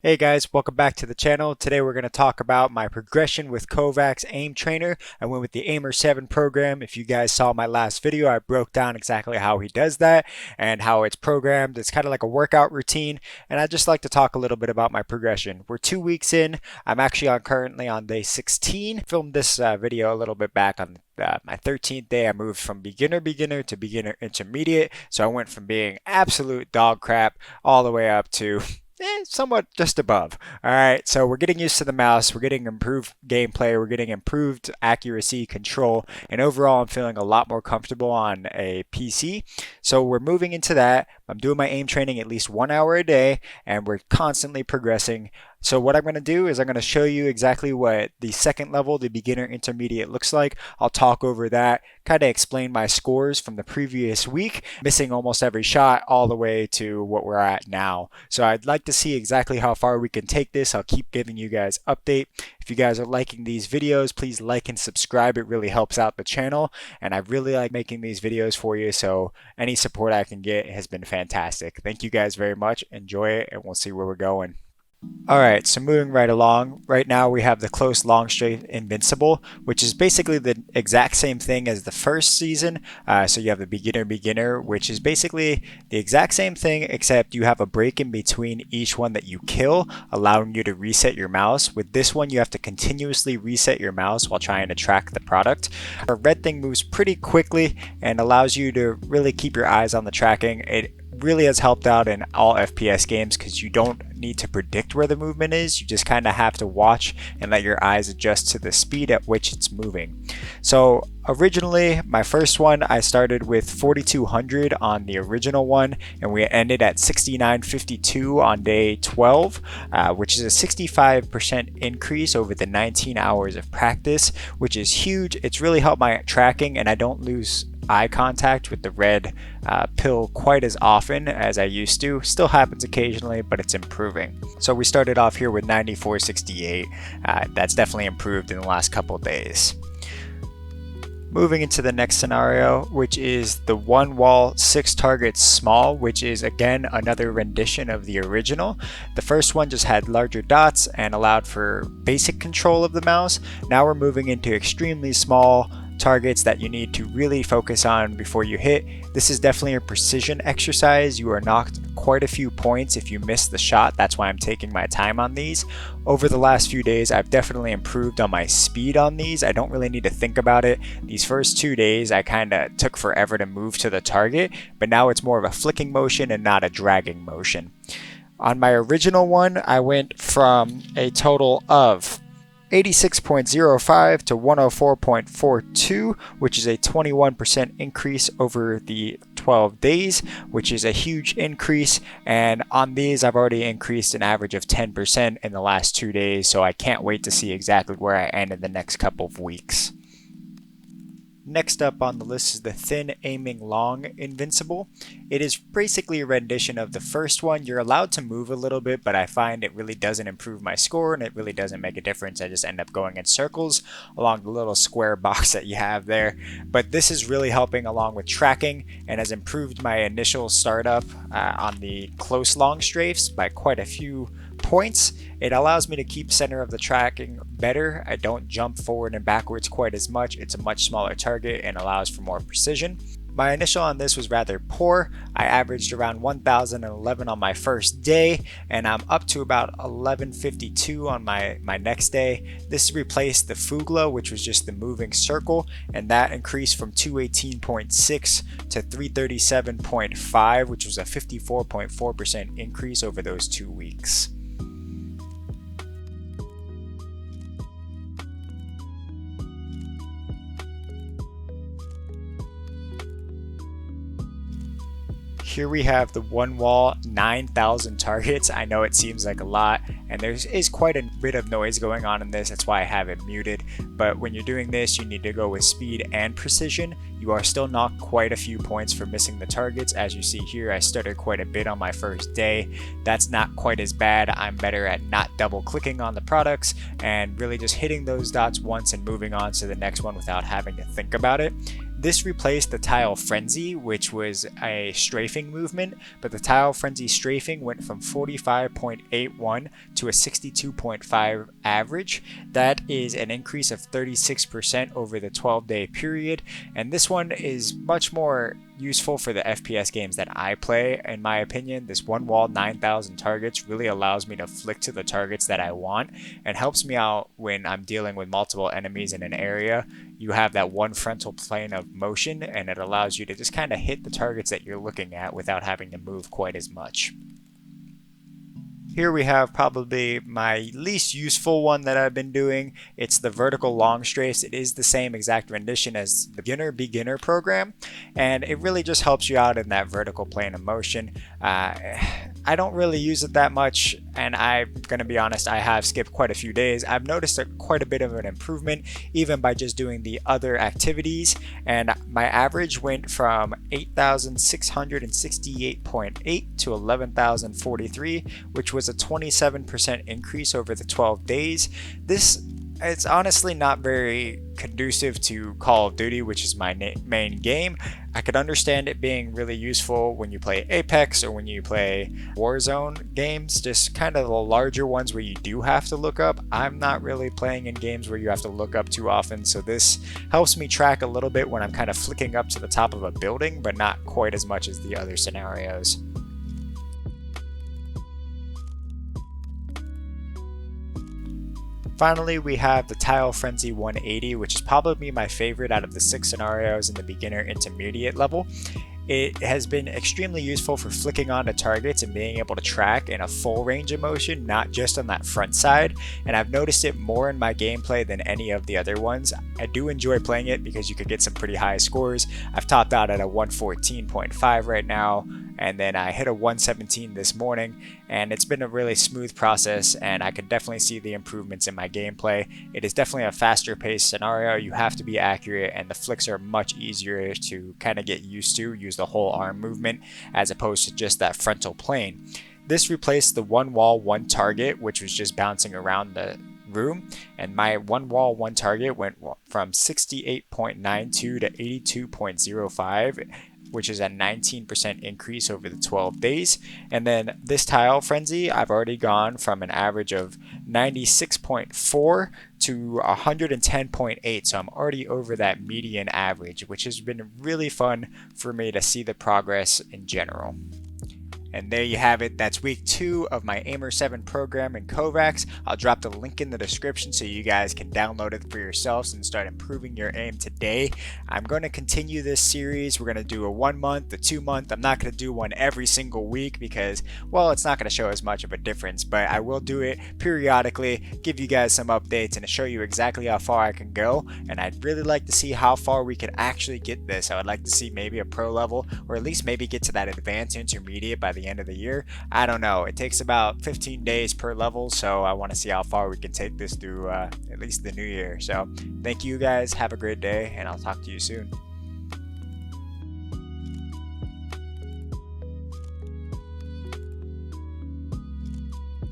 Hey guys, welcome back to the channel. Today we're going to talk about my progression with Kovaak's aim trainer. I went with the Aimer 7 program. If you guys saw my last video, I broke down exactly how he does that and how it's programmed. It's kind of like a workout routine, and I'd just like to talk a little bit about my progression. We're 2 weeks in. I'm actually currently on day 16. Filmed this video a little bit back on my 13th day. I moved from beginner to beginner intermediate. So I went from being absolute dog crap all the way up to somewhat just above. All right, so we're getting used to the mouse. We're getting improved gameplay. We're getting improved accuracy, control, and overall, I'm feeling a lot more comfortable on a PC. So we're moving into that. I'm doing my aim training at least 1 hour a day, and we're constantly progressing. So what I'm going to do is I'm going to show you exactly what the second level, the beginner intermediate, looks like. I'll talk over that, kind of explain my scores from the previous week, missing almost every shot all the way to what we're at now. So I'd like to see exactly how far we can take this. I'll keep giving you guys update. If you guys are liking these videos, please like and subscribe. It really helps out the channel, and I really like making these videos for you, so any support I can get has been fantastic. Thank you guys very much. Enjoy it, and we'll see where we're going. Alright, so moving right along, right now we have the close long strafe Invincible, which is basically the exact same thing as the first season. So you have the beginner, which is basically the exact same thing, except you have a break in between each one that you kill, allowing you to reset your mouse. With this one, you have to continuously reset your mouse while trying to track the product. The red thing moves pretty quickly and allows you to really keep your eyes on the tracking. It really has helped out in all FPS games because you don't need to predict where the movement is. You just kind of have to watch and let your eyes adjust to the speed at which it's moving. So originally, my first one, I started with 4200 on the original one, and we ended at 6952 on day 12, which is a 65% increase over the 19 hours of practice, which is huge. It's really helped my tracking, and I don't lose eye contact with the red pill quite as often as I used to. Still happens occasionally, but it's improving. So we started off here with 9468. That's definitely improved in the last couple days. Moving into the next scenario, which is the one wall, 6 targets small, which is again another rendition of the original. The first one just had larger dots and allowed for basic control of the mouse. Now we're moving into extremely small targets that you need to really focus on before you hit. This is definitely a precision exercise. You are knocked quite a few points if you miss the shot. That's why I'm taking my time on these. Over the last few days, I've definitely improved on my speed on these. I don't really need to think about it. These first 2 days, I kind of took forever to move to the target, but now it's more of a flicking motion and not a dragging motion. On my original one, I went from a total of 86.05 to 104.42, which is a 21% increase over the 12 days, which is a huge increase. And on these, I've already increased an average of 10% in the last 2 days, so I can't wait to see exactly where I end in the next couple of weeks. Next up on the list is the thin aiming long Invincible. It is basically a rendition of the first one. You're allowed to move a little bit, but I find it really doesn't improve my score and it really doesn't make a difference. I just end up going in circles along the little square box that you have there. But this is really helping along with tracking and has improved my initial startup on the close long strafes by quite a few points. It allows me to keep center of the tracking better. I don't jump forward and backwards quite as much. It's a much smaller target and allows for more precision. My initial on this was rather poor. I averaged around 1011 on my first day, and I'm up to about 1152 on my next day. This replaced the Fuglaa, which was just the moving circle, and that increased from 218.6 to 337.5, which was a 54.4% increase over those 2 weeks. Here we have the one wall, 9,000 targets. I know it seems like a lot, and there is quite a bit of noise going on in this. That's why I have it muted. But when you're doing this, you need to go with speed and precision. You are still knocked quite a few points for missing the targets. As you see here, I stuttered quite a bit on my first day. That's not quite as bad. I'm better at not double clicking on the products and really just hitting those dots once and moving on to the next one without having to think about it. This replaced the Tile Frenzy, which was a strafing movement, but the Tile Frenzy strafing went from 45.81 to a 62.5 average. That is an increase of 36% over the 12-day period, and this one is much more useful for the FPS games that I play. In my opinion, this one wall 9,000 targets really allows me to flick to the targets that I want and helps me out when I'm dealing with multiple enemies in an area. You have that one frontal plane of motion, and it allows you to just kind of hit the targets that you're looking at without having to move quite as much. Here we have probably my least useful one that I've been doing. It's the vertical long strafes. It is the same exact rendition as the beginner program, and it really just helps you out in that vertical plane of motion. I don't really use it that much, and I'm going to be honest, I have skipped quite a few days. I've noticed quite a bit of an improvement even by just doing the other activities, and my average went from 8,668.8 to 11,043, which was a 27% increase over the 12 days. It's honestly not very conducive to Call of Duty, which is my main game. I could understand it being really useful when you play Apex or when you play Warzone games, just kind of the larger ones where you do have to look up. I'm not really playing in games where you have to look up too often, so this helps me track a little bit when I'm kind of flicking up to the top of a building, but not quite as much as the other scenarios. Finally, we have the Tile Frenzy 180, which is probably my favorite out of the 6 scenarios in the beginner intermediate level. It has been extremely useful for flicking onto targets and being able to track in a full range of motion, not just on that front side, and I've noticed it more in my gameplay than any of the other ones. I do enjoy playing it because you could get some pretty high scores. I've topped out at a 114.5 right now, and then I hit a 117 this morning, and it's been a really smooth process, and I can definitely see the improvements in my gameplay. It is definitely a faster paced scenario. You have to be accurate, and the flicks are much easier to kind of get used to, use the whole arm movement as opposed to just that frontal plane. This replaced the one wall, one target, which was just bouncing around the room, and my one wall, one target went from 68.92 to 82.05, which is a 19% increase over the 12 days. And then this Tile Frenzy, I've already gone from an average of 96.4 to 110.8, so I'm already over that median average, which has been really fun for me to see the progress in general. And there you have it. That's week 2 of my Aimer 7 program in Kovaaks. I'll drop the link in the description so you guys can download it for yourselves and start improving your aim today. I'm going to continue this series. We're going to do a 1 month, a 2 month. I'm not going to do one every single week because, well, it's not going to show as much of a difference, but I will do it periodically, give you guys some updates and show you exactly how far I can go. And I'd really like to see how far we can actually get this. I would like to see maybe a pro level, or at least maybe get to that advanced intermediate by the end of the year. I don't know. It takes about 15 days per level, so I want to see how far we can take this through at least the new year. So thank you guys. Have a great day, and I'll talk to you soon.